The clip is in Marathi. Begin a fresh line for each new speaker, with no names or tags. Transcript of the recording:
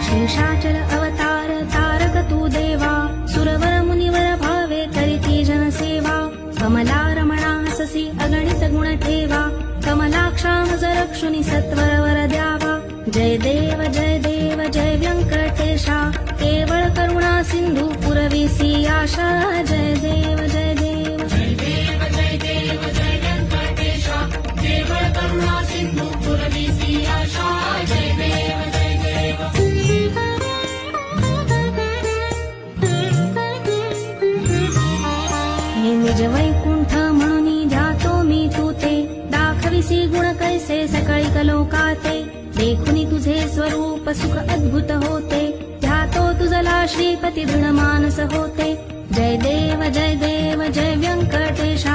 शेषाचल अवतार तारक तू देवा, सुरवर मुनिवर भावे करीती जनसेवा. कमला रमणा ससी अगणित गुण ठेवा, कमलाक्षा मज रक्षुनी सत्वर वर द्यावा. जय देव जय देव जय व्यंकटेशा, केवळ करुणा सिंधू पुरविसी आशा. जय देव जय देव
जय देव जय देव जय व्यंकटेशा, केवळ करुणा सिंधू पुरविसी आशा. जय देव जय देव.
हे निज वैकुंठ म्हणून जातो मी तुते, दाखविसी गुण कैसे सकळी कलोकाते. देखुनी तुझे स्वरूप सुख अद्भुत होते, ध्यातो तुझला श्रीपती दृढ मानस होते. जय देव जय देव जय व्यंकटेशा.